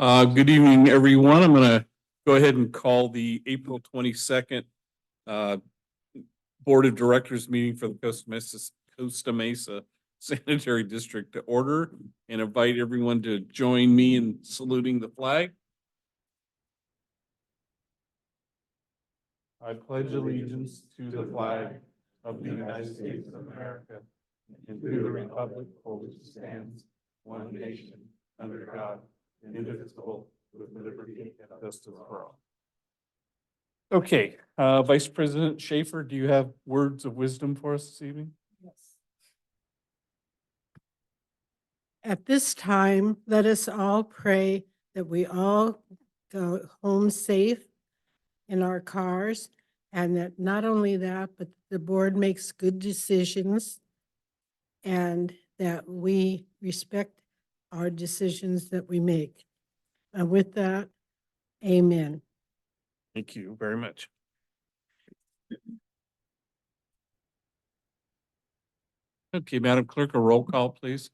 Good evening, everyone. I'm going to go ahead and call the April 22nd Board of Directors meeting for the Costa Mesa Sanitary District to order and invite everyone to join me in saluting the flag. I pledge allegiance to the flag of the United States of America and to the republic for which it stands, one nation, under God, indivisible, with liberty and justice for all. Okay, Vice President Schaefer, do you have words of wisdom for us this evening? Yes. At this time, let us all pray that we all go home safe in our cars, and that not only that, but the board makes good decisions and that we respect our decisions that we make. And with that, amen. Thank you very much. Okay, Madam Clerk, a roll call, please.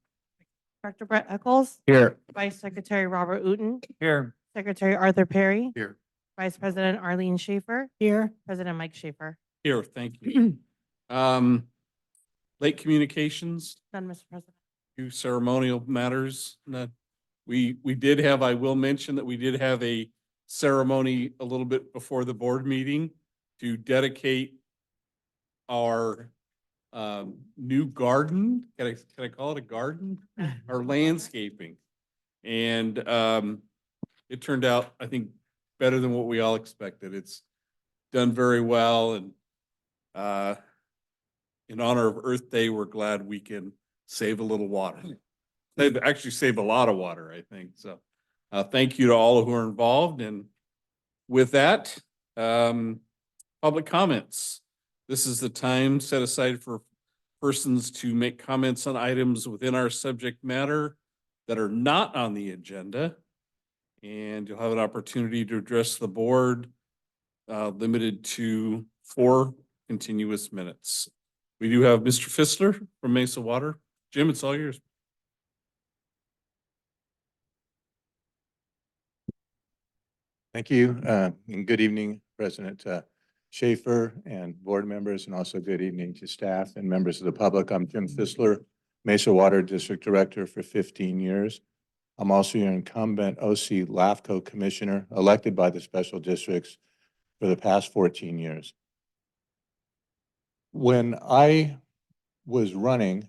Dr. Brett Eccles, Here. Vice Secretary Robert Uten, Here. Secretary Arthur Perry, Here. Vice President Arlene Schaefer, Here, President Mike Schaefer. Here, thank you. Late communications, None, Mr. President. few ceremonial matters. We did have, I will mention that we did have a ceremony a little bit before the board meeting to dedicate our new garden. Can I call it a garden? Our landscaping. And it turned out, I think, better than what we all expected. It's done very well, and in honor of Earth Day, we're glad we can save a little water. They've actually saved a lot of water, I think. So thank you to all who are involved. And with that, public comments. This is the time set aside for persons to make comments on items within our subject matter that are not on the agenda. And you'll have an opportunity to address the board, limited to 4 continuous minutes. We do have Mr. Fissler from Mesa Water. Jim, it's all yours. Thank you, and good evening, President Schaefer and board members, and also good evening to staff and members of the public. I'm Jim Fissler, Mesa Water District Director for 15 years. I'm also your incumbent OC LAFCO Commissioner, elected by the special districts for the past 14 years. When I was running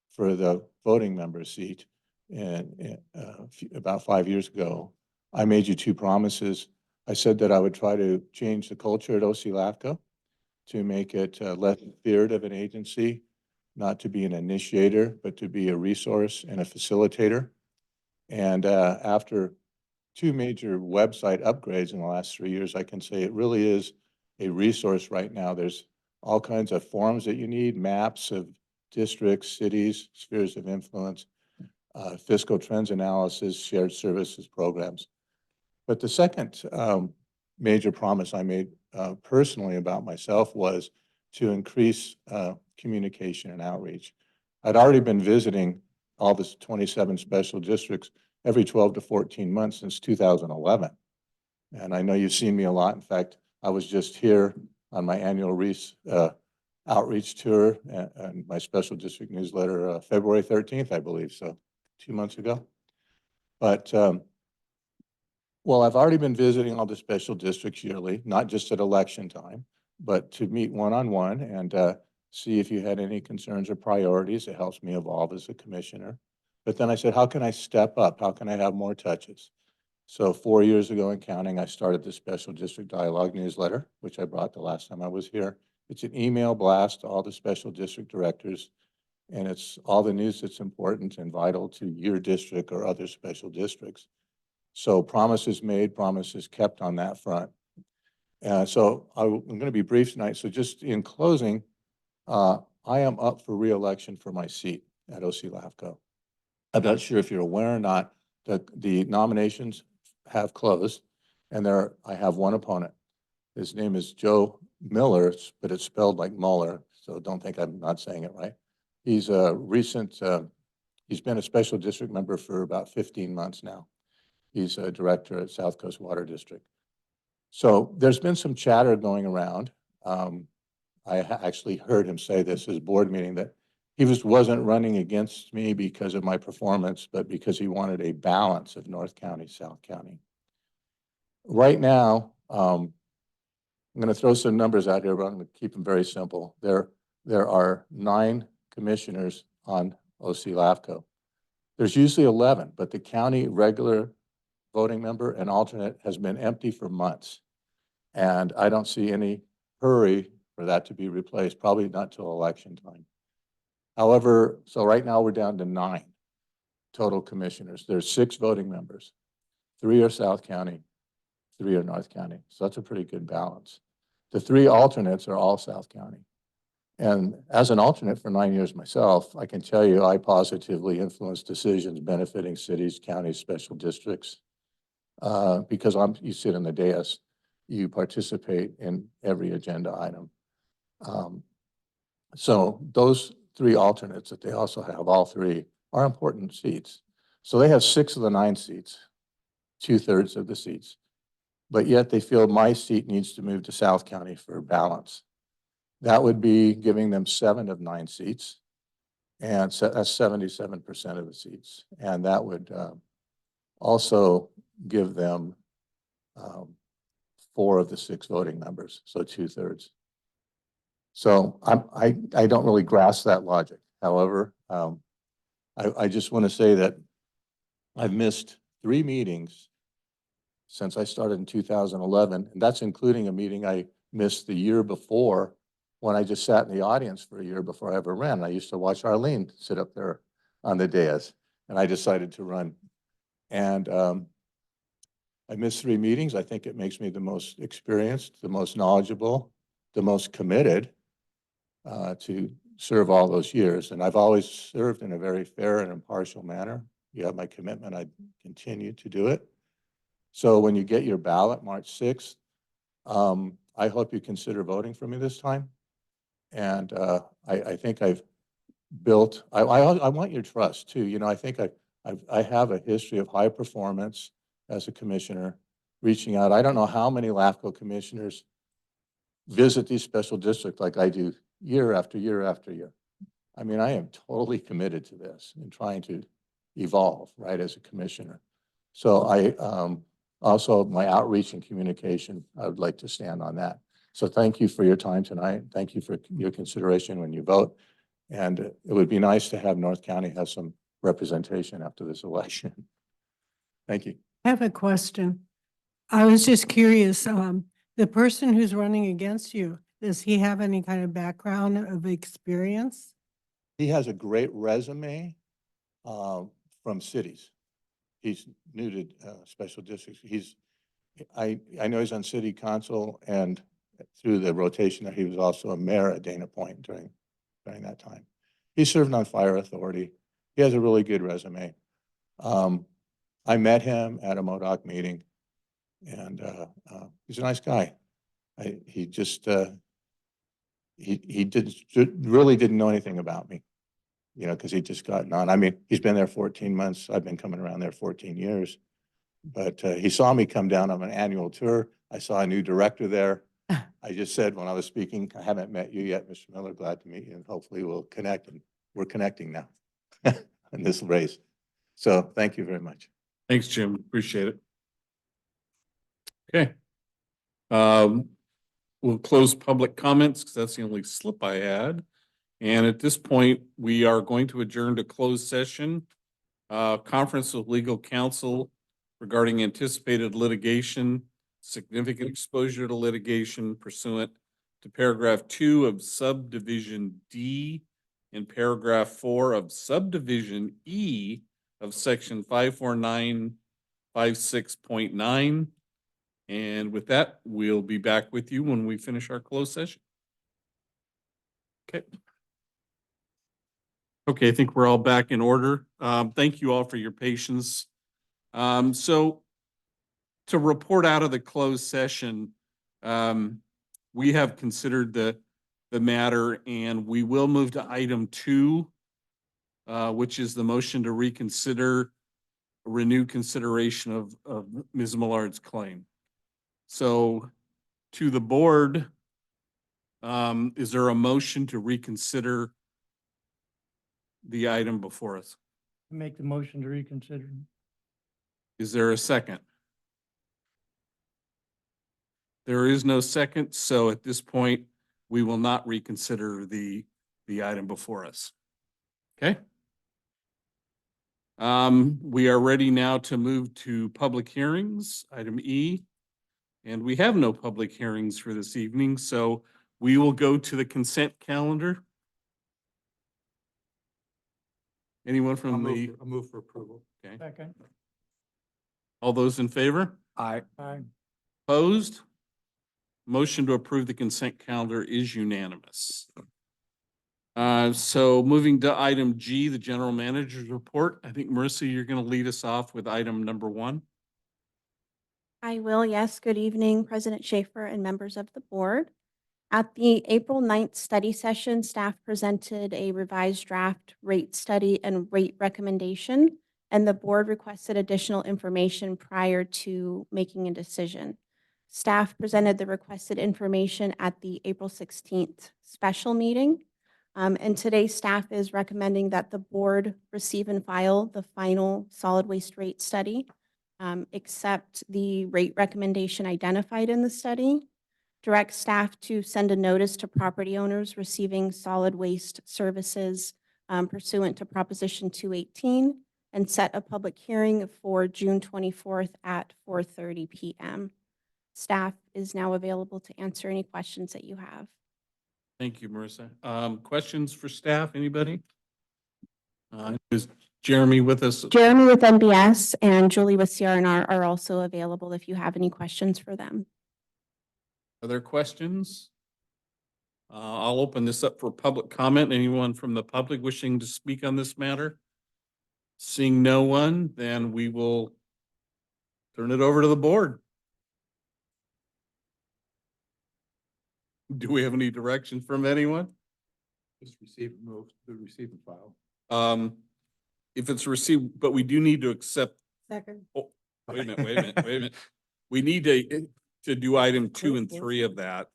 for the voting member seat about 5 years ago, I made you 2 promises. I said that I would try to change the culture at OC LAFCO to make it less feared of an agency, not to be an initiator, but to be a resource and a facilitator. And after 2 major website upgrades in the last 3 years, I can say it really is a resource right now. There's all kinds of forms that you need, maps of districts, cities, spheres of influence, fiscal trends analysis, shared services programs. But the second major promise I made personally about myself was to increase communication and outreach. I'd already been visiting all the 27 special districts every 12 to 14 months since 2011. And I know you've seen me a lot. In fact, I was just here on my annual outreach tour and my special district newsletter February 13th, I believe, so 2 months ago. But well, I've already been visiting all the special districts yearly, not just at election time, but to meet one-on-one and see if you had any concerns or priorities. It helps me evolve as a commissioner. But then I said, how can I step up? How can I have more touches? So 4 years ago and counting, I started the Special District Dialogue newsletter, which I brought the last time I was here. It's an email blast to all the special district directors, and it's all the news that's important and vital to your district or other special districts. So promises made, promises kept on that front. So I'm going to be brief tonight. So just in closing, I am up for re-election for my seat at OC LAFCO. I'm not sure if you're aware or not that the nominations have closed, and I have one opponent. His name is Joe Miller, but it's spelled like Mueller, so don't think I'm not saying it right. He's a recent, he's been a special district member for about 15 months now. He's a director at South Coast Water District. So there's been some chatter going around. Actually heard him say this at his board meeting, that he wasn't running against me because of my performance, but because he wanted a balance of North County, South County. Right now, I'm going to throw some numbers out here, but I'm going to keep them very simple. There are 9 commissioners on OC LAFCO. There's usually 11, but the county regular voting member and alternate has been empty for months. And I don't see any hurry for that to be replaced, probably not till election time. However, so right now we're down to 9 total commissioners. There's 6 voting members. 3 are South County, 3 are North County. So that's a pretty good balance. The 3 alternates are all South County. And as an alternate for 9 years myself, I can tell you I positively influence decisions benefiting cities, counties, special districts. Because you sit in the dais, you participate in every agenda item. So those 3 alternates that they also have, all 3, are important seats. So they have 6 of the 9 seats, 2/3 of the seats. But yet they feel my seat needs to move to South County for balance. That would be giving them 7 of 9 seats. And so that's 77% of the seats. And that would also give them 4 of the 6 voting members, so 2/3. So I don't really grasp that logic. However, I just want to say that I've missed 3 meetings since I started in 2011, and that's including a meeting I missed the year before when I just sat in the audience for a year before I ever ran. I used to watch Arlene sit up there on the dais, and I decided to run. And I missed 3 meetings. I think it makes me the most experienced, the most knowledgeable, the most committed to serve all those years. And I've always served in a very fair and impartial manner. You have my commitment. I continue to do it. So when you get your ballot March 6th, I hope you consider voting for me this time. And I think I've built, I want your trust too. You know, I think I have a history of high performance as a commissioner, reaching out. I don't know how many LAFCO commissioners visit these special districts like I do year after year after year. I mean, I am totally committed to this and trying to evolve, right, as a commissioner. So I also, my outreach and communication, I would like to stand on that. So thank you for your time tonight. Thank you for your consideration when you vote. And it would be nice to have North County have some representation after this election. Thank you. I have a question. I was just curious, the person who's running against you, does he have any kind of background of experience? He has a great resume from cities. He's new to special districts. I know he's on city council, and through the rotation that he was also a mayor at Dana Point during that time. He served on fire authority. He has a really good resume. I met him at a MODOC meeting, and he's a nice guy. He just really didn't know anything about me, you know, because he just gotten on. I mean, he's been there 14 months. I've been coming around there 14 years. But he saw me come down on an annual tour. I saw a new director there. I just said when I was speaking, I haven't met you yet, Mr. Miller. Glad to meet you, and hopefully we'll connect. And we're connecting now in this race. So thank you very much. Thanks, Jim. Appreciate it. Okay. We'll close public comments because that's the only slip I had. And at this point, we are going to adjourn to closed session. Conference with legal counsel regarding anticipated litigation, significant exposure to litigation pursuant to paragraph 2 of subdivision D and paragraph 4 of subdivision E of section 54956.9. And with that, we'll be back with you when we finish our closed session. Okay. Okay, I think we're all back in order. Thank you all for your patience. So to report out of the closed session, we have considered the matter, and we will move to item 2, which is the motion to reconsider renewed consideration of Ms. Millard's claim. So to the board, is there a motion to reconsider the item before us? Make the motion to reconsider. Is there a second? There is no second, so at this point, we will not reconsider the item before us. Okay? We are ready now to move to public hearings, item E. And we have no public hearings for this evening, so we will go to the consent calendar. Anyone from the, I'll move for approval. okay, Second. all those in favor? Aye. Aye. Opposed? Motion to approve the consent calendar is unanimous. So moving to item G, the general manager's report. I think Marissa, you're going to lead us off with item number 1. I will, yes. Good evening, President Schaefer and members of the board. At the April 9th study session, staff presented a revised draft rate study and rate recommendation, and the board requested additional information prior to making a decision. Staff presented the requested information at the April 16th special meeting. And today, staff is recommending that the board receive and file the final solid waste rate study, accept the rate recommendation identified in the study, direct staff to send a notice to property owners receiving solid waste services pursuant to Proposition 218, and set a public hearing for June 24th at 4:30 p.m. Staff is now available to answer any questions that you have. Thank you, Marissa. Questions for staff, anybody? Is Jeremy with us? Jeremy with NBS and Julie with CRNR are also available if you have any questions for them. Are there questions? I'll open this up for public comment. Anyone from the public wishing to speak on this matter? Seeing no one, then we will turn it over to the board. Do we have any direction from anyone? Just receive, move to receive and file. If it's received, but we do need to accept, Second. wait a minute, wait a minute, wait a minute. We need to do item 2 and 3 of that,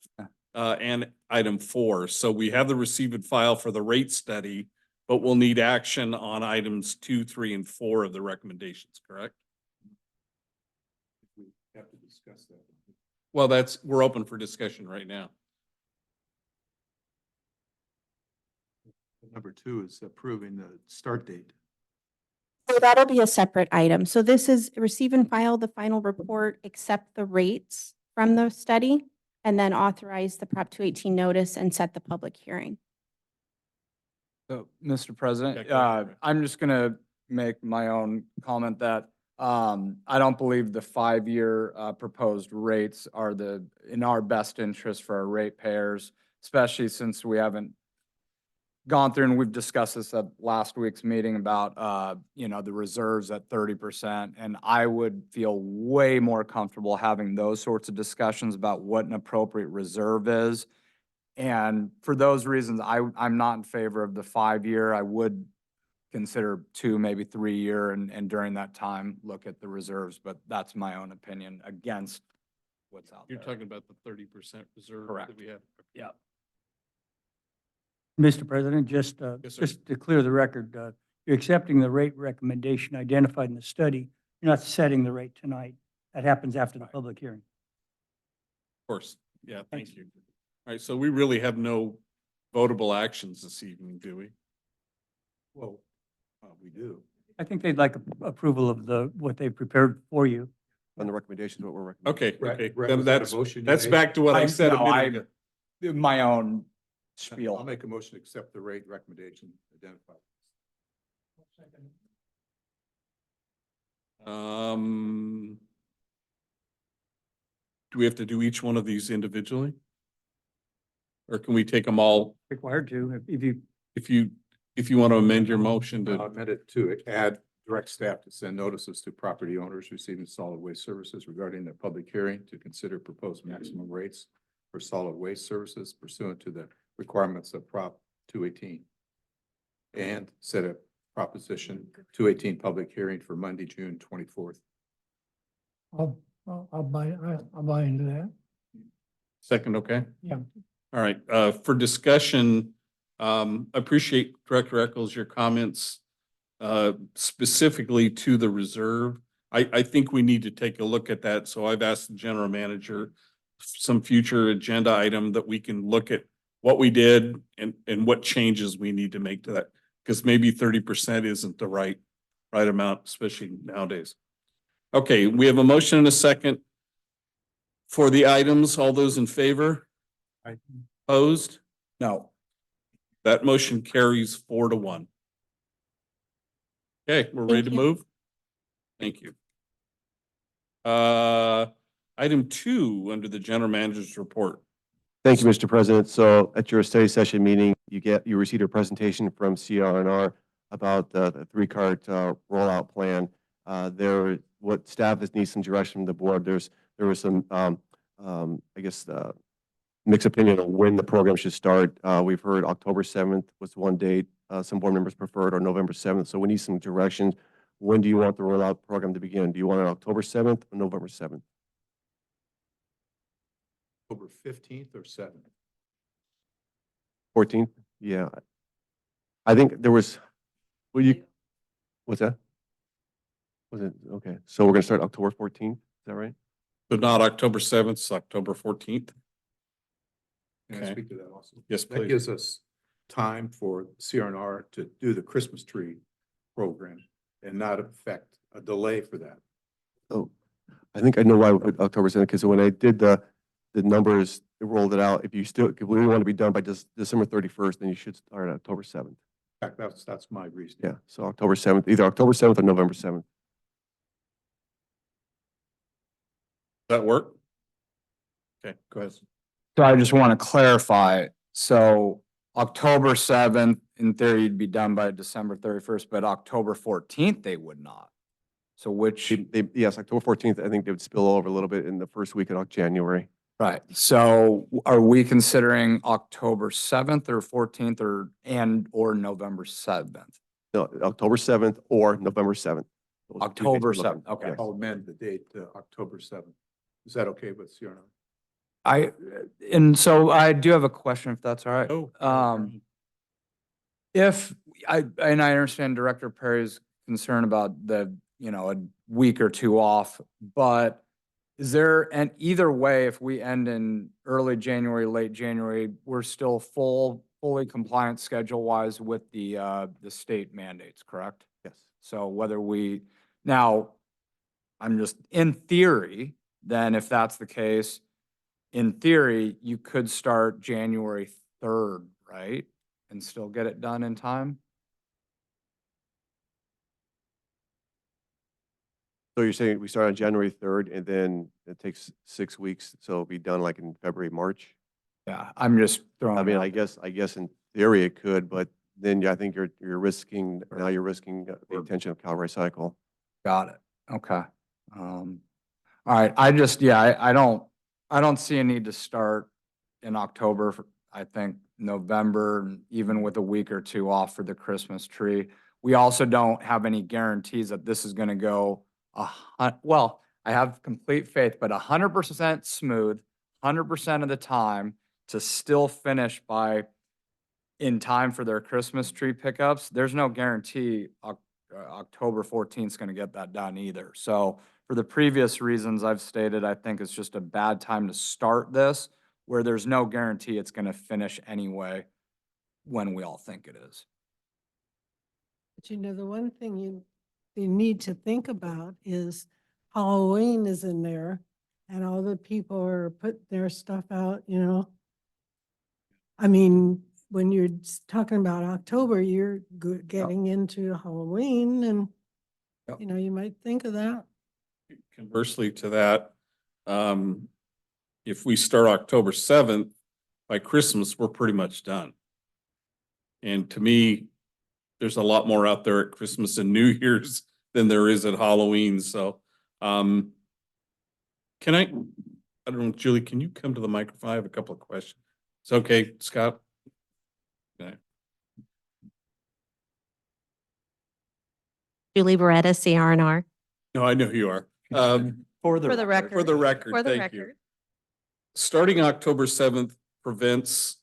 and item 4. So we have the receive and file for the rate study, but we'll need action on items 2, 3, and 4 of the recommendations, correct? We have to discuss that. Well, we're open for discussion right now. Number 2 is approving the start date. So that'll be a separate item. So this is receive and file the final report, accept the rates from the study, and then authorize the Prop 218 notice and set the public hearing. So, Mr. President, Okay, go ahead, Rick. I'm just gonna make my own comment that I don't believe the 5-year proposed rates are in our best interest for our ratepayers, especially since we haven't gone through, and we've discussed this at last week's meeting about, the reserves at 30%. And I would feel way more comfortable having those sorts of discussions about what an appropriate reserve is. And for those reasons, I'm not in favor of the 5-year. I would consider 2, maybe 3-year, and during that time, look at the reserves. But that's my own opinion against what's out there. You're talking about the 30% reserve Correct. that we have. Yeah. Mr. President, just, Yes, sir. just to clear the record, you're accepting the rate recommendation identified in the study. You're not setting the rate tonight. That happens after the public hearing. Of course, yeah, thank Thanks. you. All right, so we really have no votable actions this evening, do we? Well, we do. I think they'd like approval of what they prepared for you. On the recommendations, what we're recommending. Okay, Brett- okay, Brett, then was that a that's, motion you that's made? back to what I said a No, minute ago. My own I'll spiel. make a motion to accept the rate recommendation identified. Do we have to do each one of these individually? Or can we take them all, Required to, if you, if you want to amend your motion to, Amend it to add direct staff to send notices to property owners receiving solid waste services regarding their public hearing to consider proposed maximum rates for solid waste services pursuant to the requirements of Prop 218. And set a Proposition 218 public hearing for Monday, June 24th. I'll buy into that. Second, okay? Yeah. All right, for discussion, appreciate Director Eccles, your comments specifically to the reserve. I think we need to take a look at that. So I've asked the general manager some future agenda item that we can look at what we did and what changes we need to make to that. Because maybe 30% isn't the right amount, especially nowadays. Okay, we have a motion and a second for the items. All those in favor? Aye. Opposed? No. That motion carries 4-1. Okay, we're ready to Thank you. move? Thank you. Item 2, under the general manager's report. Thank you, Mr. President. So at your study session meeting, you received a presentation from CRNR about the three-cart rollout plan. What staff needs some direction from the board. There was some, I guess, mixed opinion on when the program should start. We've heard October 7th was one date. Some board members preferred, or November 7th. So we need some direction. When do you want the rollout program to begin? Do you want it October 7th or November 7th? October 15th or 7th? 14th? Yeah. I think there was, what's that? Was it, okay. So we're going to start October 14th. Is that right? So not October 7th, it's October 14th. Can I Okay. speak to that also? Yes, That please. gives us time for CRNR to do the Christmas tree program and not affect a delay for that. Oh, I think I know why we put October 7th, because when I did the numbers, it rolled it out. If you really want to be done by December 31st, then you should start October 7th. In fact, that's my reason. Yeah, so October 7th, either October 7th or November 7th. Does that work? Okay, go ahead. So I just want to clarify. So October 7th, in theory, you'd be done by December 31st, but October 14th, they would not. So which, Yes, October 14th, I think they would spill over a little bit in the first week of January. right. So are we considering October 7th or 14th or November 7th? No, October 7th or November 7th. Those are two dates October we're looking. 7th, okay. Yes. I'll amend the date to October 7th. Is that okay with CRNR? And so I do have a question, if that's all right. Oh, And I understand Director Perry's concern about a week or two off, but is there, and either way, if we end in early January, late January, we're still fully compliant schedule-wise with the state mandates, correct? Yes. So now, I'm just, in theory, then if that's the case, in theory, you could start January 3rd, right? And still get it done in time? So you're saying we start on January 3rd and then it takes 6 weeks, so it'll be done like in February, March? Yeah, I'm just throwing. I it mean, out I there. guess in theory it could, but then I think you're risking the attention of Calvary Cycle. Got it. Okay. All right. I don't see a need to start in October. I think November, even with a week or two off for the Christmas tree. We also don't have any guarantees that this is going to go well, I have complete faith, but 100% smooth, 100% of the time to still finish in time for their Christmas tree pickups. There's no guarantee October 14th is going to get that done either. So for the previous reasons I've stated, I think it's just a bad time to start this where there's no guarantee it's going to finish anyway when we all think it is. But the one thing you need to think about is Halloween is in there and all the people are putting their stuff out, I mean, when you're talking about October, you're getting into Halloween and, Yep. you might think of that. Conversely to that, if we start October 7th, by Christmas, we're pretty much done. And to me, there's a lot more out there at Christmas and New Year's than there is at Halloween. So, I don't know, Julie, can you come to the microphone? I have a couple of questions. It's okay, Scott? Okay. Julie Beretta, CRNR. No, I know who you are. For the For the record. For the record, For the thank you. record. Starting October 7th prevents,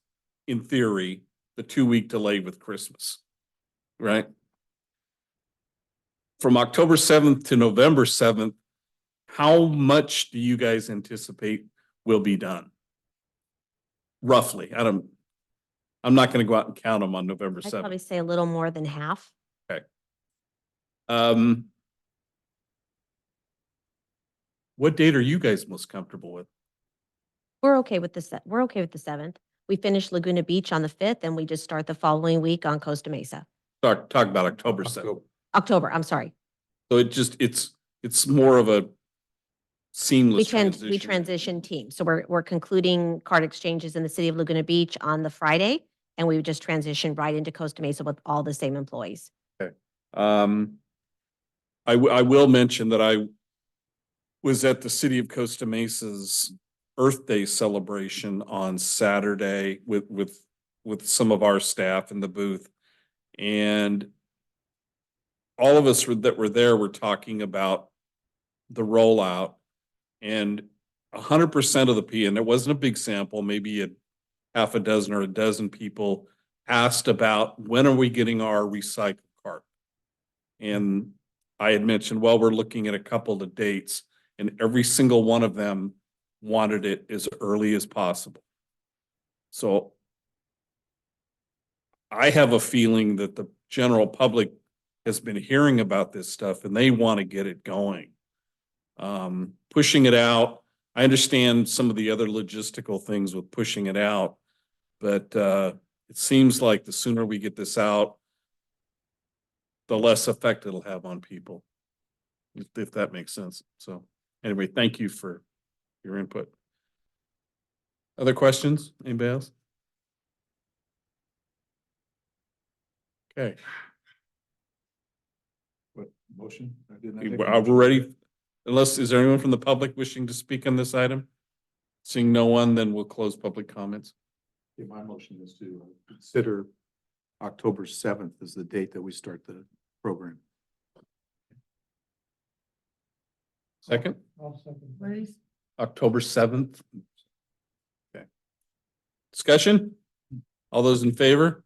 in theory, the 2-week delay with Christmas, right? From October 7th to November 7th, how much do you guys anticipate will be done? Roughly, I'm not going to go out and count them on November I'd probably 7th. say a little more than half. What date are you guys most comfortable with? We're okay with we're okay with the 7th. We finish Laguna Beach on the 5th and we just start the following week on Costa Mesa. Talk about October 7th. October, I'm sorry. So it's more of a seamless transition. We transition teams. So we're concluding card exchanges in the city of Laguna Beach on the Friday, and we would just transition right into Costa Mesa with all the same employees. I will mention that I was at the city of Costa Mesa's Earth Day celebration on Saturday with some of our staff in the booth. And all of us that were there were talking about the rollout, and 100% of the P, and it wasn't a big sample, maybe a half a dozen or a dozen people asked about when are we getting our recycled cart? And I had mentioned, well, we're looking at a couple of dates, and every single one of them wanted it as early as possible. So I have a feeling that the general public has been hearing about this stuff and they want to get it going. Pushing it out, I understand some of the other logistical things with pushing it out, but it seems like the sooner we get this out, the less effect it'll have on people, if that makes sense. So anyway, thank you for your input. Other questions? Anybody else? Okay. What, motion? Are we ready? Unless, is there anyone from the public wishing to speak on this item? Seeing no one, then we'll close public comments. Yeah, my motion is to consider October 7th as the date that we start the program. Second? October 7th. Okay. Discussion? All those in favor?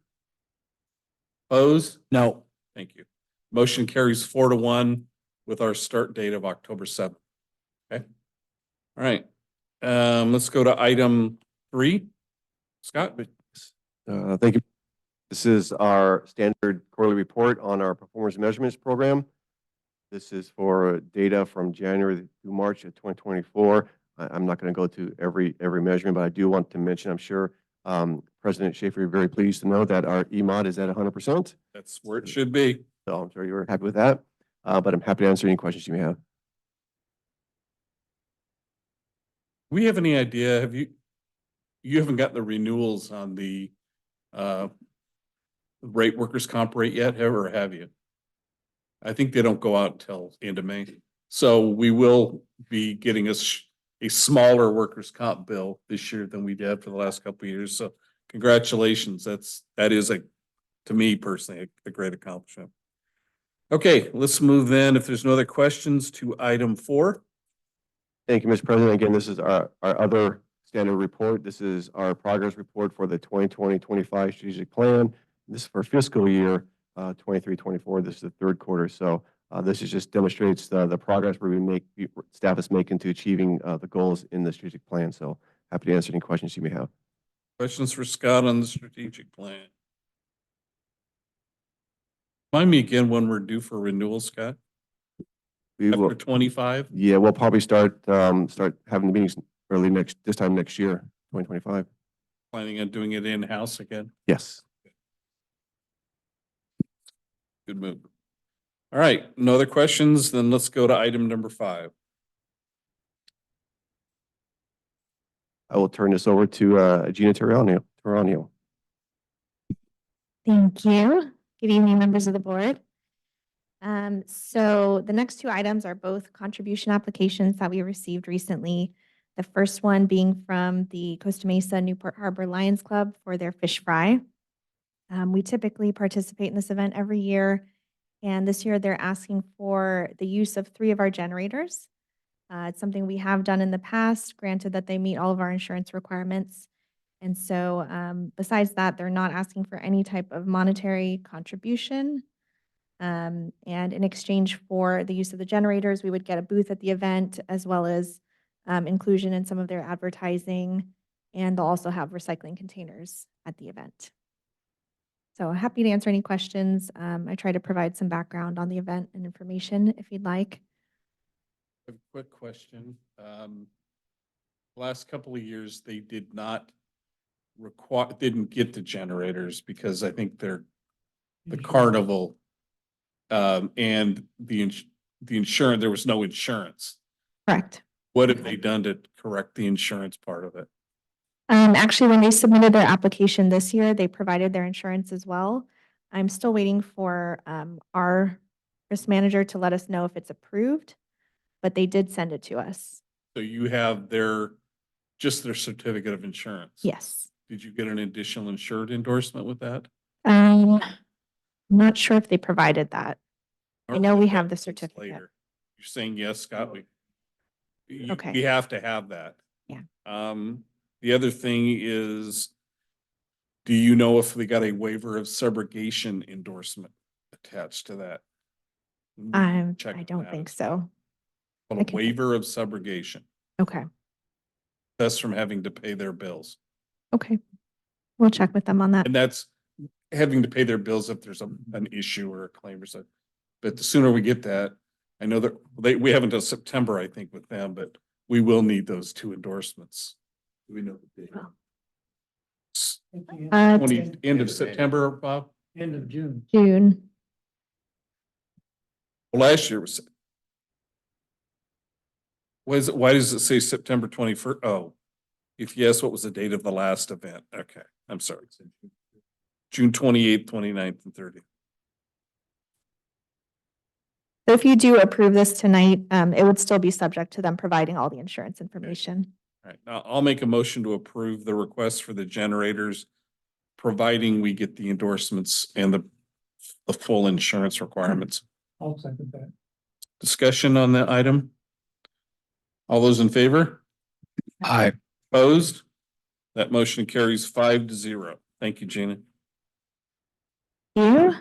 Opposed? No. Thank you. Motion carries 4-1 with our start date of October 7th. Okay. All right. Let's go to item 3. Scott? Thank you. This is our standard quarterly report on our performance measurements program. This is for data from January through March of 2024. I'm not going to go to every measurement, but I do want to mention, I'm sure President Schaefer, you're very pleased to know that our EMOD is at 100%. That's where it should be. So I'm sure you're happy with that, but I'm happy to answer any questions you may have. We have any idea, you haven't got the renewals on the rate workers' comp rate yet, or have you? I think they don't go out until end of May. So we will be getting a smaller workers' comp bill this year than we did for the last couple of years. So congratulations. That is to me personally, a great accomplishment. Okay, let's move then, if there's no other questions, to item 4. Thank you, Mr. President. Again, this is our other standard report. This is our progress report for the 2020-25 strategic plan. This is for fiscal year 23-24. This is the third quarter. So this is just demonstrates the progress staff is making to achieving the goals in the strategic plan. So happy to answer any questions you may have. Questions for Scott on the strategic plan? Remind me again when we're due for renewal, Scott? We will, After 25? yeah, we'll probably start having the meetings this time next year, 2025. Planning on doing it in-house again? Yes. Good move. All right, no other questions? Then let's go to item number 5. I will turn this over to Gina Tarano. Thank you. Good evening, members of the board. So the next 2 items are both contribution applications that we received recently. The first one being from the Costa Mesa Newport Harbor Lions Club for their fish fry. We typically participate in this event every year, And this year they're asking for the use of 3 of our generators. It's something we have done in the past, granted that they meet all of our insurance requirements. And so besides that, they're not asking for any type of monetary contribution. And in exchange for the use of the generators, we would get a booth at the event as well as inclusion in some of their advertising. And they'll also have recycling containers at the event. So happy to answer any questions. I try to provide some background on the event and information if you'd like. A quick question. Last couple of years, they did not didn't get the generators because I think they're the carnival and the insurance, there was no insurance. Correct. What have they done to correct the insurance part of it? Actually, when they submitted their application this year, they provided their insurance as well. I'm still waiting for our risk manager to let us know if it's approved, but they did send it to us. So you have just their certificate of insurance? Yes. Did you get an additional insured endorsement with that? I'm not sure if they provided that. I Or know was we that have the used certificate. later? You're saying yes, Scott? Okay. We have to have that. Yeah. The other thing is, do you know if they got a waiver of subrogation endorsement attached to that? Check I on don't that think as so. well. I A can- waiver of subrogation, Okay. that's from having to pay their bills. Okay. We'll check with them on that. And that's having to pay their bills if there's an issue or a claim or something. But the sooner we get that, I know that we have until September, I think, with them, but we will need those 2 endorsements. Do we know the date? End of September, Bob? End of June. June. Well, last year was. Why does it say September 21st? Oh, if yes, what was the date of the last event? Okay, I'm sorry. June 28th, 29th, and 30th. So if you do approve this tonight, it would still be subject to them providing all the insurance information. All right, now I'll make a motion to approve the request for the generators, providing we get the endorsements and the full insurance requirements. I'll second that. Discussion on the item? All those in favor? Aye. Opposed? That motion carries 5-0. Thank you, Gina. You.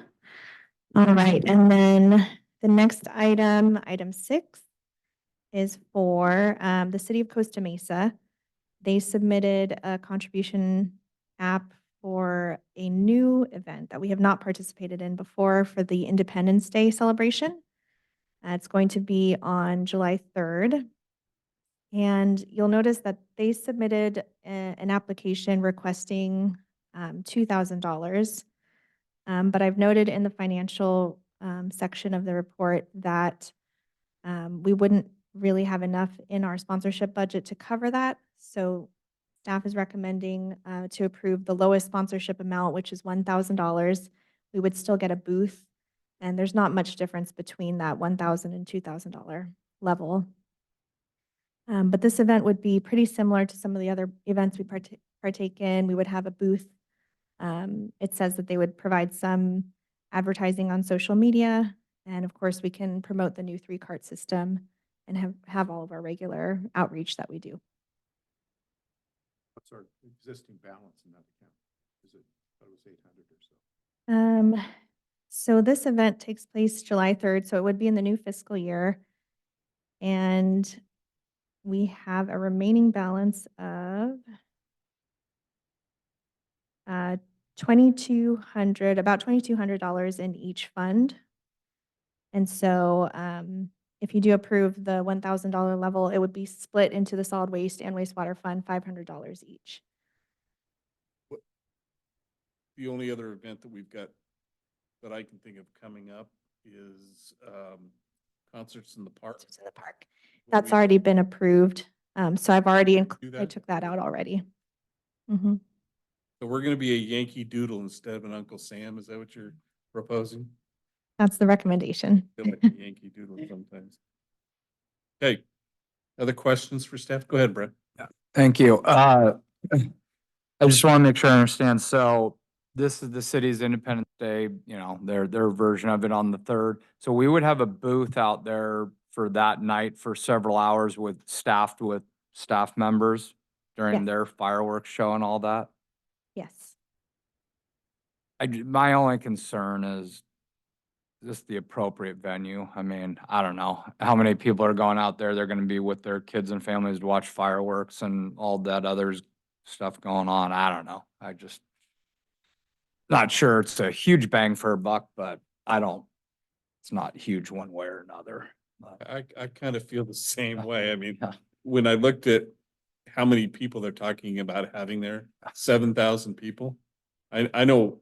All right, and then the next item, item 6, is for the city of Costa Mesa. They submitted a contribution app for a new event that we have not participated in before for the Independence Day celebration. It's going to be on July 3rd. And you'll notice that they submitted an application requesting $2,000. But I've noted in the financial section of the report that we wouldn't really have enough in our sponsorship budget to cover that. So staff is recommending to approve the lowest sponsorship amount, which is $1,000. We would still get a booth, and there's not much difference between that $1,000 and $2,000 level. But this event would be pretty similar to some of the other events we partake in. We would have a booth. It says that they would provide some advertising on social media. And of course, we can promote the new 3-cart system and have all of our regular outreach that we do. What's our existing balance in that account? Is it, I thought it was 800 or so? So this event takes place July 3rd, so it would be in the new fiscal year. And we have a remaining balance of about $2,200 in each fund. And so if you do approve the $1,000 level, it would be split into the solid waste and wastewater fund, $500 each. The only other event that we've got that I can think of coming up is concerts in the park. It's in the park. What do That's we- already been approved. So I've already, Do I that? took that out already. Mhm. So we're gonna be a Yankee Doodle instead of an Uncle Sam. Is that what you're proposing? That's the recommendation. I feel like a Yankee Doodle sometimes. Okay. Other questions for staff? Go ahead, Brett. Thank you. I just want to make sure I understand. So this is the city's Independence Day, you know, their version of it on the 3rd. So we would have a booth out there for that night for several hours staffed with staff members during Yes. their fireworks show and all that. Yes. My only concern is just the appropriate venue. I mean, I don't know how many people are going out there. They're gonna be with their kids and families to watch fireworks and all that other stuff going on. I don't know. I just not sure it's a huge bang for a buck, but it's not huge one way or another. I kind of feel the same way. I mean, Yeah. when I looked at how many people they're talking about having there, 7,000 people. I know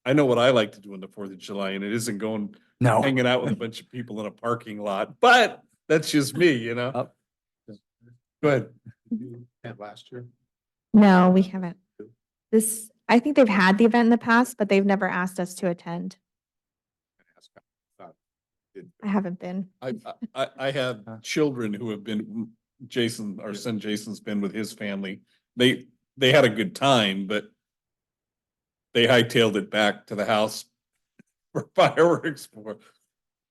what I like to do on the 4th of July, and it isn't going, No. hanging out with a bunch of people in a parking lot, but that's just me, you know? Up. Go ahead. And last year? No, we haven't. I think they've had the event in the past, but they've never asked us to attend. I haven't been. I have children who have been, our son Jason's been with his family. They had a good time, but they hightailed it back to the house for fireworks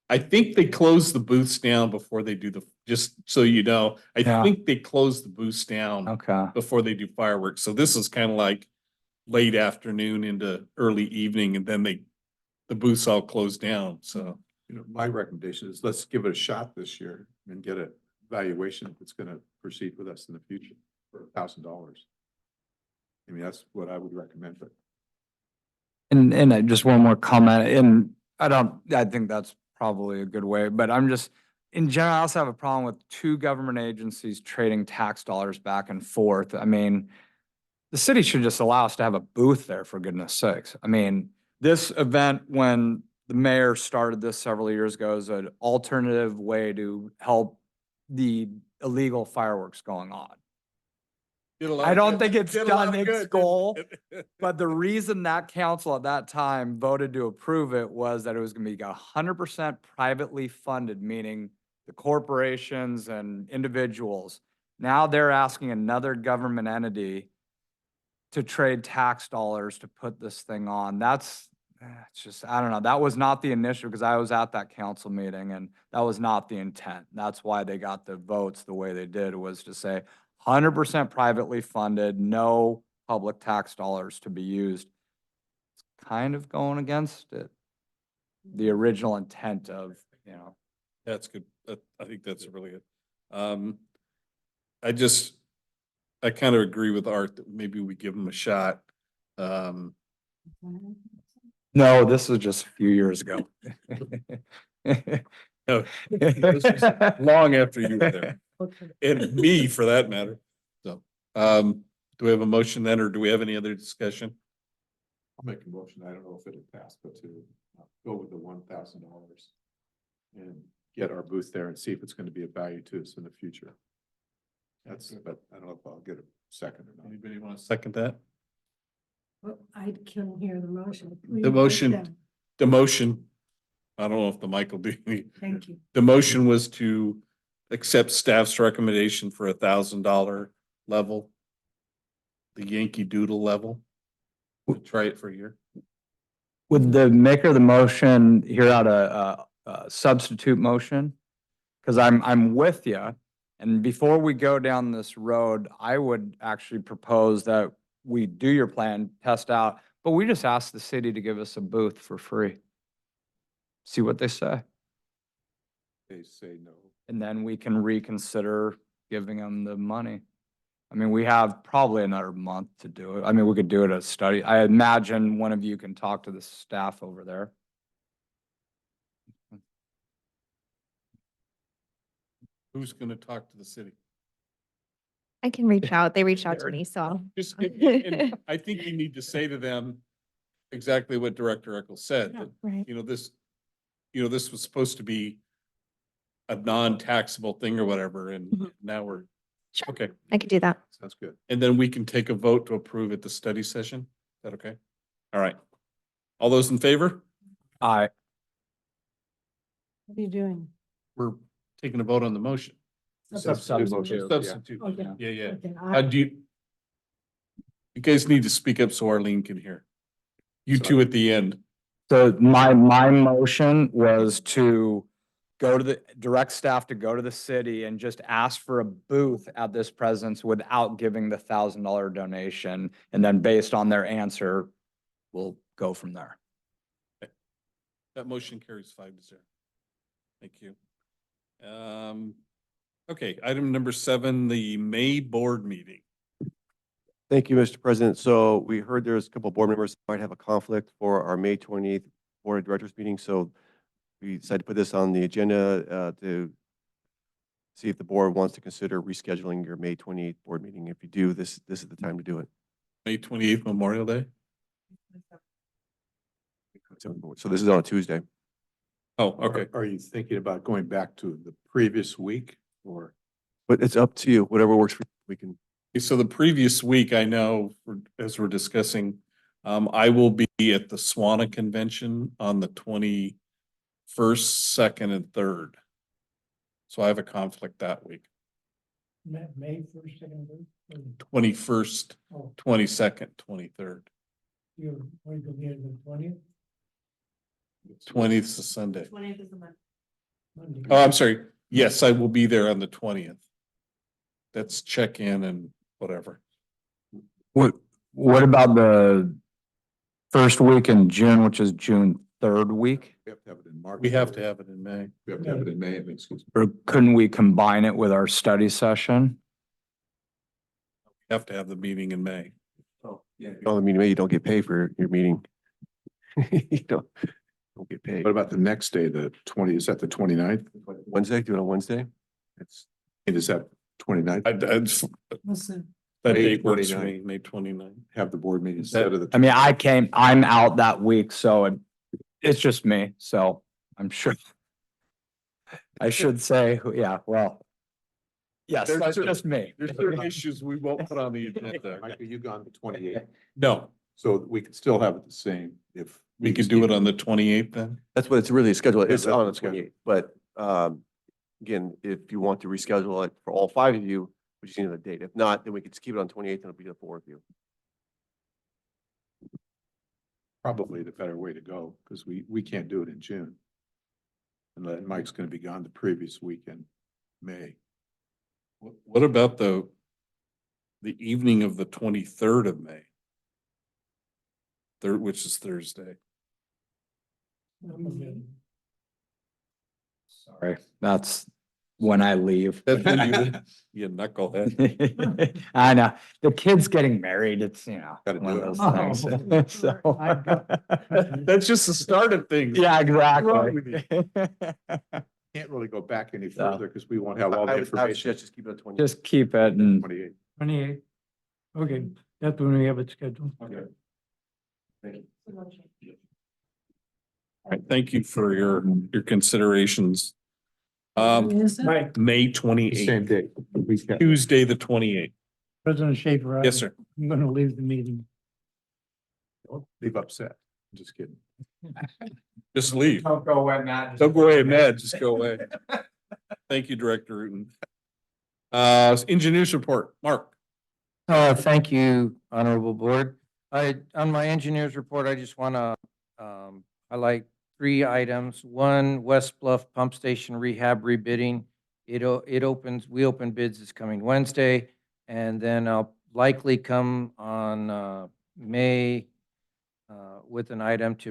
I think they close the booths down before they do just so you know, I Yeah. think they close the booths down Okay. before they do fireworks. So this is kind of like late afternoon into early evening, and then the booths all close down, so. You know, my recommendation is let's give it a shot this year and get a valuation if it's gonna proceed with us in the future for $1,000. I mean, that's what I would recommend, but And just one more comment, and I think that's probably a good way, but in general, I also have a problem with two government agencies trading tax dollars back and forth. I mean, the city should just allow us to have a booth there, for goodness sakes. I mean, this event, when the mayor started this several years ago, is an alternative way to help the illegal fireworks going on. I don't think it's done its goal, but the reason that council at that time voted to approve it was that it was gonna be 100% privately funded, meaning the corporations and individuals. Now they're asking another government entity to trade tax dollars to put this thing on. It's just, I don't know. That was not the initial, because I was at that council meeting and that was not the intent. That's why they got the votes the way they did, was to say 100% privately funded, no public tax dollars to be used. It's kind of going against it, the original intent of, you know. That's good. I think that's really good. I kind of agree with Art that maybe we give them a shot. No, this was just a few years ago. No, this was long after you were there, Okay. and me for that matter. So, do we have a motion then, or do we have any other discussion? I'll make a motion. I don't know if it'll pass, but to go with the $1,000 and get our booth there and see if it's gonna be of value to us in the future. But I don't know if I'll get a second or not. Anybody want to second that? Well, I can't hear the motion. Will you The break motion, down? I don't know if the mic will do any. Thank you. The motion was to accept staff's recommendation for $1,000 level. The Yankee Doodle level. We'll try it for a year. Would the maker of the motion hear out a substitute motion? Because I'm with you. And before we go down this road, I would actually propose that we do your plan, test out, but we just ask the city to give us a booth for free. See what they say. They say no. And then we can reconsider giving them the money. I mean, we have probably another month to do it. I mean, we could do it as a study. I imagine one of you can talk to the staff over there. Who's gonna talk to the city? I can reach out. They reached out to There. me, so. Just, and I think you need to say to them exactly what Director Eccles said, that, Right. this was supposed to be a non-taxable thing or whatever, and Mhm. now we're, Sure. okay. I could do that. Sounds good. And then we can take a vote to approve at the study session. Is that okay? All right. All those in favor? Aye. What are you doing? We're taking a vote on the motion. Substitute. Substitute. Okay. Yeah. Okay, You guys need to speak up so Arlene can hear. You two at the end. So my motion was to go to direct staff to go to the city and just ask for a booth at this presence without giving the $1,000 donation. And then based on their answer, we'll go from there. That motion carries 5-0. Thank you. Okay, item number 7, the May board meeting. Thank you, Mr. President. So we heard there's a couple of board members that might have a conflict for our May 28th Board of Directors meeting. So we decided to put this on the agenda to see if the board wants to consider rescheduling your May 28th board meeting. If you do, this is the time to do it. May 28th, Memorial Day? So this is on a Tuesday. Oh, okay. Are you thinking about going back to the previous week or? But it's up to you, whatever works for you. We can, So the previous week, I know, as we're discussing, I will be at the SWANA convention on the 21st, 2nd, and 3rd. So I have a conflict that week. May 1st, 2nd, 3rd? 21st, Oh, 22nd, 23rd. you're going to be at the 20th? 20th is a Sunday. 20th is the month. Monday. Oh, I'm sorry. Yes, I will be there on the 20th. That's check-in and whatever. What about the first week in June, which is June 3rd week? We have to have it in March. We have to have it in May. We have to have it in May, excuse me. Or couldn't we combine it with our study session? We have to have the meeting in May. oh, I mean, you don't get paid for your meeting. You don't get paid. What about the next day, the 20, is that the 29th? Wednesday, do it on Wednesday? It's, And is that 29th? That May date works for 29th. me, May 29th. Have the board meeting instead of the. I mean, I'm out that week, so it's just me, so I'm sure. I should say, yeah, well. Yes, There's that's certain- just me. There's certain issues we won't put on the agenda. Mike, are you gone the 28th? No, So we could still have it the same if. we could do it on the 28th then. that's what it's really scheduled. It's Yeah, on the that's scheduled. 28th, but, again, if you want to reschedule it for all 5 of you, we just need another date. If not, then we could just keep it on 28th and it'll be the 4 of you. Probably the better way to go, because we can't do it in June. And then Mike's gonna be gone the previous week in May. What about the evening of the 23rd of May? Which is Thursday. Sorry, that's when I leave. That's when you knucklehead. I know, the kid's getting married, it's, Gotta one do of it. those things. So- That's just the start of things. Yeah, wrong with exactly. Can't really go back any No. further because we won't have all the I would information. suggest just keep it on 28th. Just keep it and 28th. 28th. Okay, that's when we have it scheduled. Okay. Thank you. All right, thank you for your considerations. Right, May Same 28th, day. Weekend. Tuesday, the 28th. President Schaefer. Yes, sir. I'm gonna leave the meeting. Don't leave upset. Just kidding. Just leave. Don't go away, Matt. Don't go away, Matt, just go away. Thank you, Director Rutan. Engineers report, Mark. Thank you, Honorable Board. On my engineer's report, I just want to highlight 3 items. One, West Bluff Pump Station rehab rebidding. We open bids this coming Wednesday, and then I'll likely come on May with an item to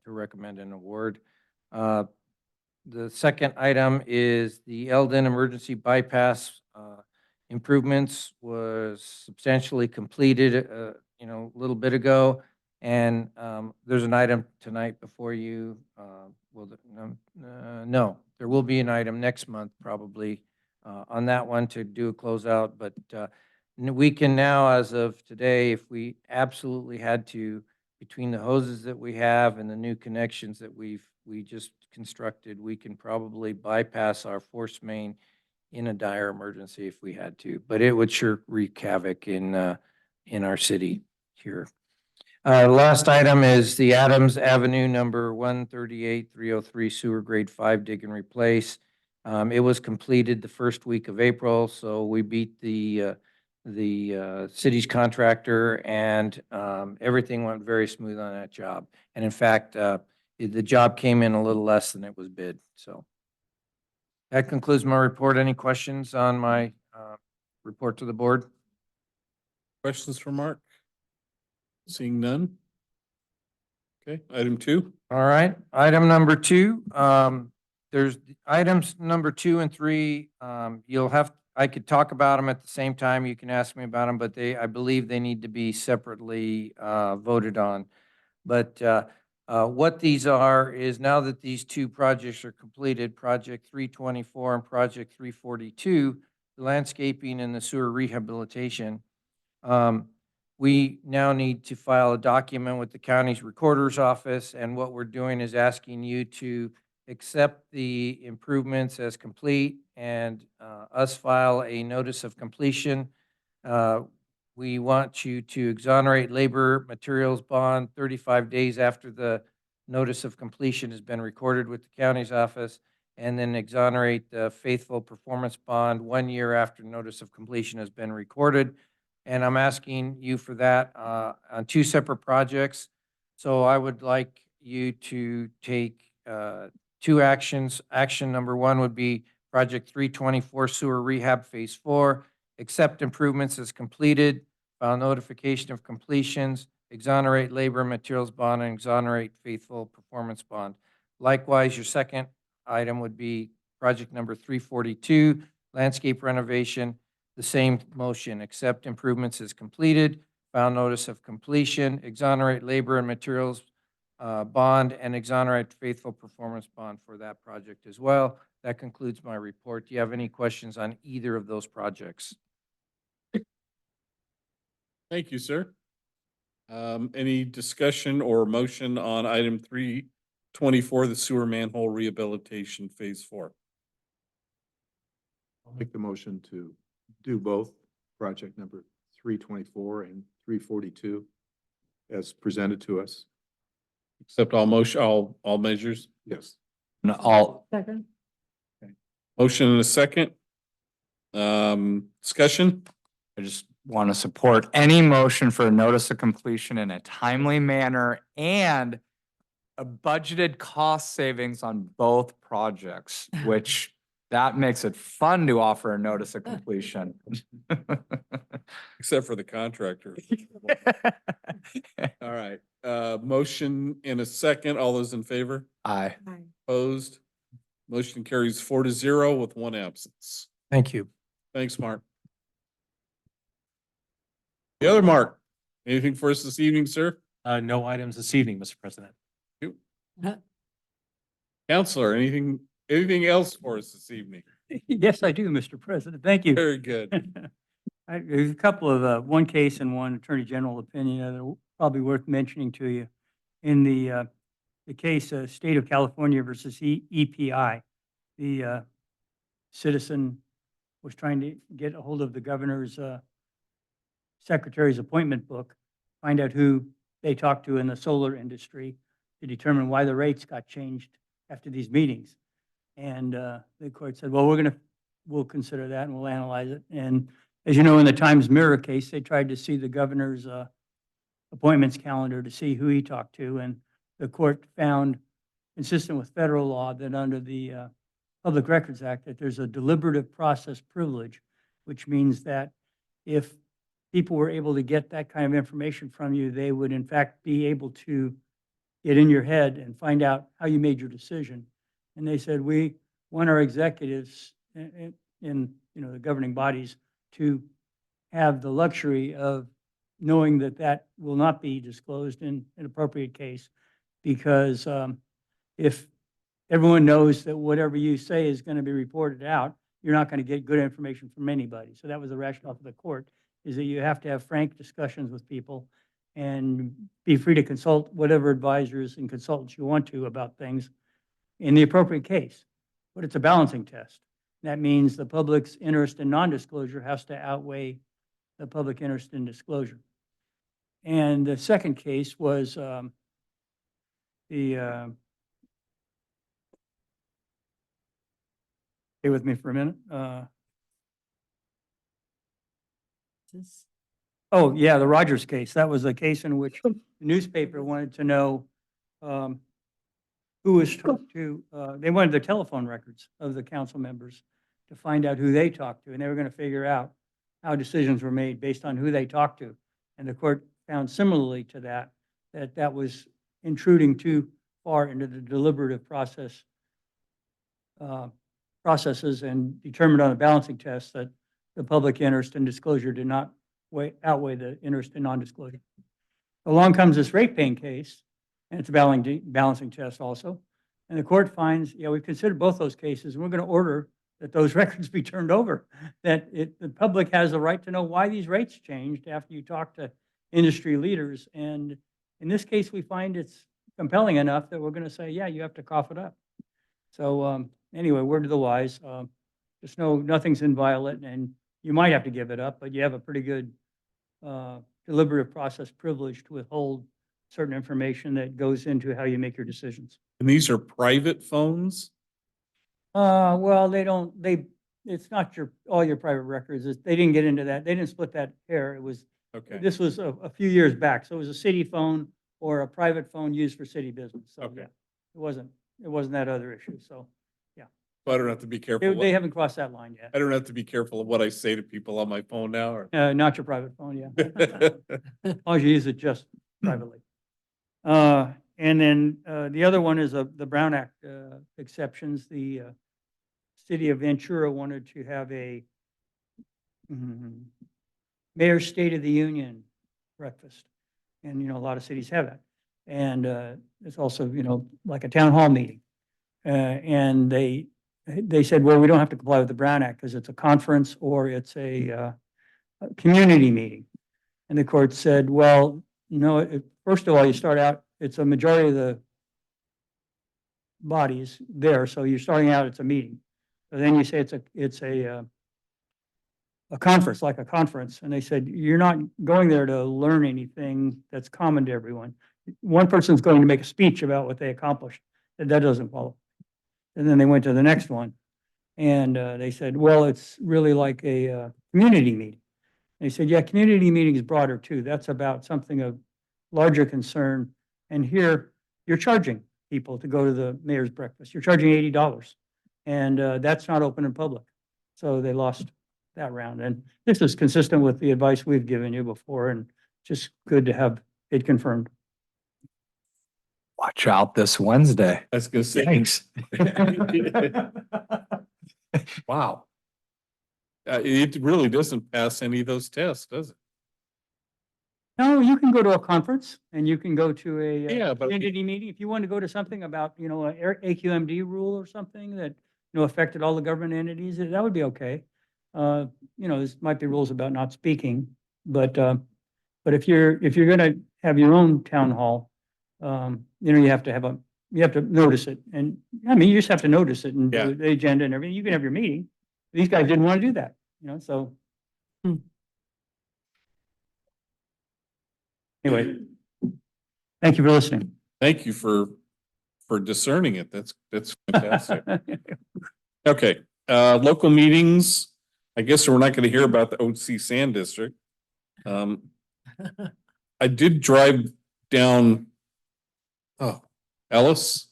recommend an award. The second item is the Eldon Emergency Bypass improvements was substantially completed, a little bit ago. And there's an item tonight before you. No, there will be an item next month probably on that one to do a closeout. But we can now, as of today, if we absolutely had to, between the hoses that we have and the new connections that we just constructed, we can probably bypass our force main in a dire emergency if we had to, but it would sure wreak havoc in our city here. Last item is the Adams Avenue number 138-303 sewer grade 5 dig and replace. It was completed the first week of April, so we beat the the city's contractor, and everything went very smooth on that job. And in fact, the job came in a little less than it was bid, so. That concludes my report. Any questions on my report to the board? Questions for Mark? Seeing none? Okay, item 2. All right, item number 2, there's items number 2 and 3. I could talk about them at the same time. You can ask me about them, but I believe they need to be separately voted on. But what these are is, now that these 2 projects are completed, Project 324 and Project 342, the landscaping and the sewer rehabilitation, we now need to file a document with the county's recorder's office, and what we're doing is asking you to accept the improvements as complete and us file a notice of completion. We want you to exonerate labor materials bond 35 days after the notice of completion has been recorded with the county's office, and then exonerate the faithful performance bond 1 year after notice of completion has been recorded. And I'm asking you for that on 2 separate projects. So I would like you to take 2 actions. Action number 1 would be Project 324 Sewer Rehab Phase 4, accept improvements as completed, file notification of completions, exonerate labor and materials bond, and exonerate faithful performance bond. Likewise, your second item would be project number 342, landscape renovation. The same motion, accept improvements as completed, file notice of completion, exonerate labor and materials bond, and exonerate faithful performance bond for that project as well. That concludes my report. Do you have any questions on either of those projects? Thank you, sir. Any discussion or motion on item 324, the sewer manhole rehabilitation phase 4? I'll make the motion to do both project number 324 and 342 as presented to us. Accept all measures? Yes. Second. Motion and a second. Discussion? I just want to support any motion for a notice of completion in a timely manner and a budgeted cost savings on both projects, which that makes it fun to offer a notice of completion. Except for the contractor. All right, motion in a second. All those in favor? Aye. Opposed? Motion carries 4-0 with 1 absence. Thank you. Thanks, Mark. The other Mark, anything for us this evening, sir? No items this evening, Mr. President. Counselor, anything else for us this evening? Yes, I do, Mr. President. Thank you. Very good. There's a couple of, one case and one Attorney General opinion that are probably worth mentioning to you. In the case, State of California versus EPI, the citizen was trying to get a hold of the governor's secretary's appointment book, find out who they talked to in the solar industry to determine why the rates got changed after these meetings. And the court said, well, we'll consider that and we'll analyze it. And as you know, in the Times Mirror case, they tried to see the governor's appointments calendar to see who he talked to. And the court found, consistent with federal law, that under the Public Records Act, that there's a deliberative process privilege, which means that if people were able to get that kind of information from you, they would in fact be able to get in your head and find out how you made your decision. And they said, we want our executives in the governing bodies to have the luxury of knowing that that will not be disclosed in an appropriate case, because if everyone knows that whatever you say is going to be reported out, you're not going to get good information from anybody. So that was the rationale for the court, is that you have to have frank discussions with people and be free to consult whatever advisors and consultants you want to about things in the appropriate case. But it's a balancing test. That means the public's interest in non-disclosure has to outweigh the public interest in disclosure. And the second case was stay with me for a minute. cases. Oh, yeah, the Rogers case. That was a case in which the newspaper wanted to know who was talked to. They wanted the telephone records of the council members to find out who they talked to, and they were going to figure out how decisions were made based on who they talked to. And the court found similarly to that, that was intruding too far into the deliberative processes and determined on a balancing test that the public interest in disclosure did not outweigh the interest in non-disclosure. Along comes this rate paying case, and it's a balancing test also. And the court finds, yeah, we've considered both those cases, and we're going to order that those records be turned over, that the public has the right to know why these rates changed after you talk to industry leaders. And in this case, we find it's compelling enough that we're going to say, yeah, you have to cough it up. So anyway, word to the wise, just know nothing's inviolate, and you might have to give it up, but you have a pretty good deliberative process privilege to withhold certain information that goes into how you make your decisions. And these are private phones? Well, it's not all your private records. They didn't get into that. They didn't split that hair. Okay. This was a few years back. So it was a city phone or a private phone used for city business. So Okay. yeah, it wasn't that other issue. So I don't have to be careful. they haven't crossed that line yet. I don't have to be careful of what I say to people on my phone now, or? Not your private phone, yeah. As long as you use it just privately. And then the other one is the Brown Act exceptions. The city of Ventura wanted to have a Mayor's State of the Union breakfast. And, a lot of cities have that. And it's also, like a town hall meeting. And they said, well, we don't have to comply with the Brown Act because it's a conference or it's a community meeting. And the court said, well, no, first of all, you start out, it's a majority of the bodies there. So you're starting out, it's a meeting. So then you say it's a conference, like a conference. And they said, you're not going there to learn anything that's common to everyone. One person's going to make a speech about what they accomplished. And that doesn't follow. And then they went to the next one. And they said, well, it's really like a community meeting. They said, yeah, community meeting is broader too. That's about something of larger concern. And here you're charging people to go to the mayor's breakfast. You're charging $80. And that's not open in public. So they lost that round. And this is consistent with the advice we've given you before, and just good to have it confirmed. Watch out this Wednesday. I was gonna say. Thanks. Wow. It really doesn't pass any of those tests, does it? No, you can go to a conference and you can go to a Yeah, but- community meeting. If you want to go to something about, a AQMD rule or something that, affected all the government entities, that would be okay. There might be rules about not speaking, but if you're gonna have your own town hall, you have to notice it. And I mean, you just have to notice it and Yeah. do the agenda and everything. You can have your meeting. These guys didn't want to do that, so. Anyway, thank you for listening. Thank you for discerning it. That's fantastic. Okay, local meetings. I guess we're not gonna hear about the OC Sand District. I did drive down Ellis,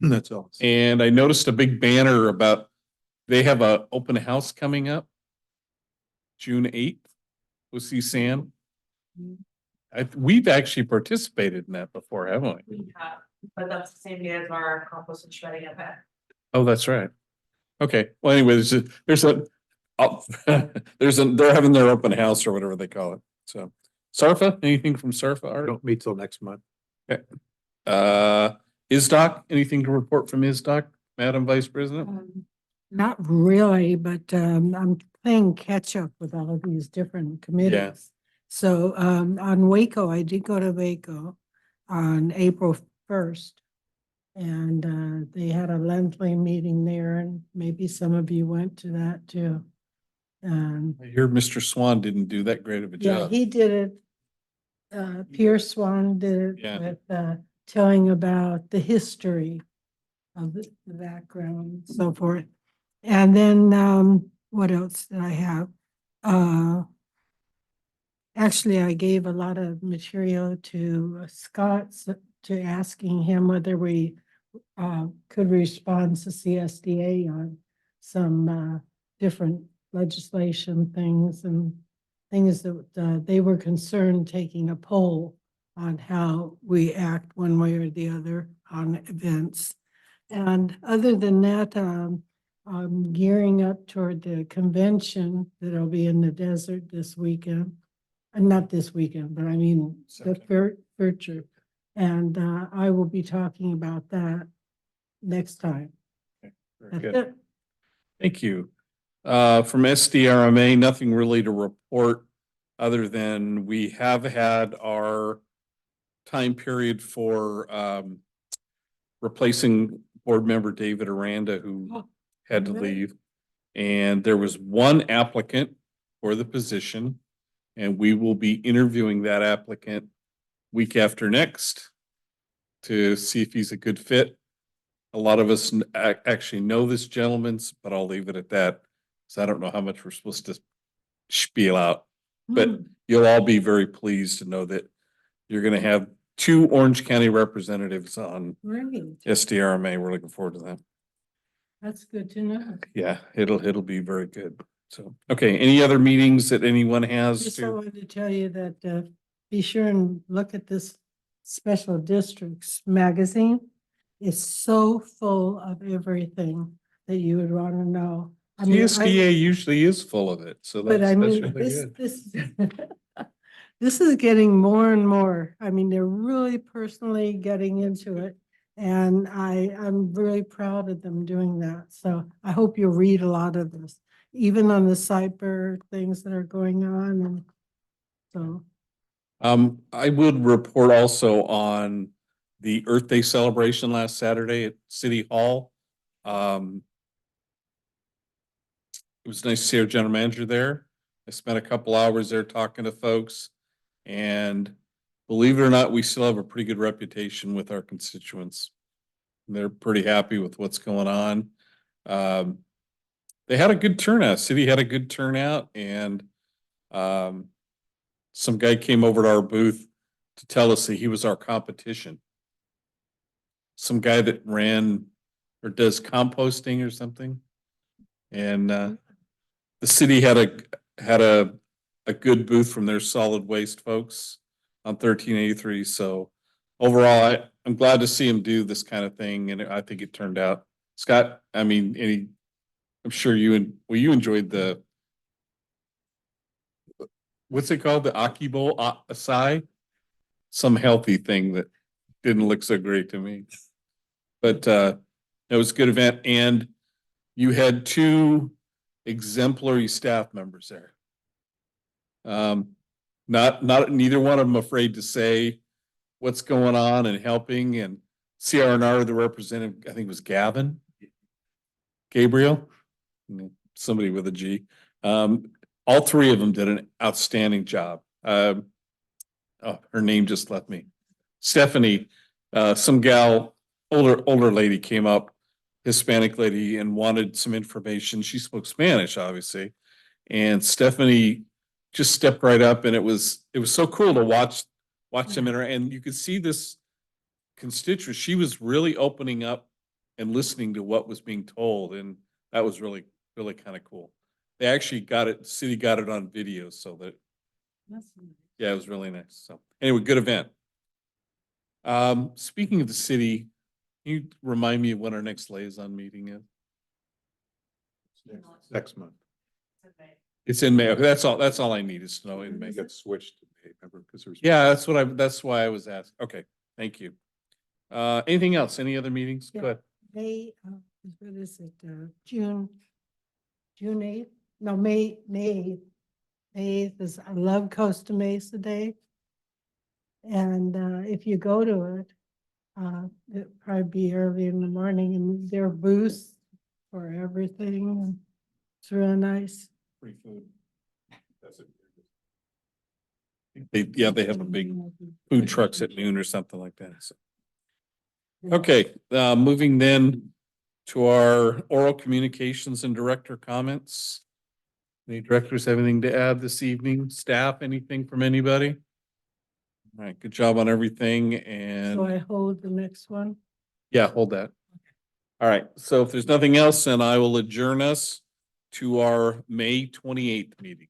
That's all. and I noticed a big banner about they have a open house coming up June 8th, OC Sand. We've actually participated in that before, haven't we? We have, but that's the same day as our compost and shredding event. Oh, that's right. Okay, well, anyway, they're having their open house or whatever they call it. So, SARFA, anything from SARFA? Art? Don't meet till next month. ISDOC, anything to report from ISDOC, Madam Vice President? Not really, but I'm playing catch up with all of these different committees. So on Waco, I did go to Waco on April 1st. And they had a lengthy meeting there, and maybe some of you went to that too. I hear Mr. Swan didn't do that great of a Yeah, job. he did it. Pierce Swan did Yeah. it with telling about the history of the background and so forth. And then what else did I have? Actually, I gave a lot of material to Scott to asking him whether we could respond to CSDA on some different legislation things and things that they were concerned taking a poll on how we act one way or the other on events. And other than that, I'm gearing up toward the convention that'll be in the desert this weekend. Not this weekend, but I mean the future. And I will be talking about that next time. Very That's good. it. Thank you. From SDRMA, nothing really to report other than we have had our time period for replacing board member David Aranda, who had to leave. And there was one applicant for the position, and we will be interviewing that applicant week after next to see if he's a good fit. A lot of us actually know this gentleman's, but I'll leave it at that. So I don't know how much we're supposed to spiel out, but you'll all be very pleased to know that you're going to have 2 Orange County representatives on Great. SDRMA. We're looking forward to that. That's good to know. Yeah, it'll be very good. So, okay, any other meetings that anyone has Just I to? wanted to tell you that be sure and look at this Special Districts magazine. It's so full of everything that you would want to know. I mean, CSDA usually is full of it, so But I that's mean, really this, good. this, this is getting more and more. I mean, they're really personally getting into it. And I'm really proud of them doing that. So I hope you'll read a lot of this, even on the cyber things that are going on. And so, I would report also on the Earth Day celebration last Saturday at City Hall. It was nice to see our general manager there. I spent a couple hours there talking to folks, and believe it or not, we still have a pretty good reputation with our constituents. They're pretty happy with what's going on. They had a good turnout. City had a good turnout, and some guy came over to our booth to tell us that he was our competition. Some guy that ran or does composting or something. And the city had a good booth from their solid waste folks on 1383. So overall, I'm glad to see him do this kind of thing, and I think it turned out. Scott, I mean, I'm sure you enjoyed the, what's it called? The Aki Bowl, Asai? Some healthy thing that didn't look so great to me. But it was a good event, and you had 2 exemplary staff members there. Neither one of them afraid to say what's going on and helping, and CRNR, the representative, I think it was Gabriel, somebody with a G. All 3 of them did an outstanding job. Her name just left me. Stephanie, some gal, older lady came up, Hispanic lady, and wanted some information. She spoke Spanish, obviously. And Stephanie just stepped right up, and it was so cool to watch them interact. And you could see this constituent. She was really opening up and listening to what was being told, and that was really, really kind of cool. They actually got it, the city got it on video, so that, yeah, it was really nice. So anyway, good event. Speaking of the city, can you remind me of when our next liaison meeting is? Next month. It's in May. Okay, that's all I need is to know in May. It got switched to May, remember, because there's. Yeah, that's why I was asked. Okay, thank you. Anything else? Any other meetings? Yeah. Go ahead. May, what is it, June 8th? No, May 8th. May 8th is I Love Costa Mesa Day. And if you go to it, it'll probably be early in the morning, and there are booths for everything. It's real nice. Free food. That's it. They have a big food trucks at noon or something like that. So. Okay, moving then to our oral communications and director comments. Any directors have anything to add this evening? Staff, anything from anybody? All right, good job on everything and. So I hold the next one. Yeah, hold that. All right, so if there's nothing else, then I will adjourn us to our May 28th meeting.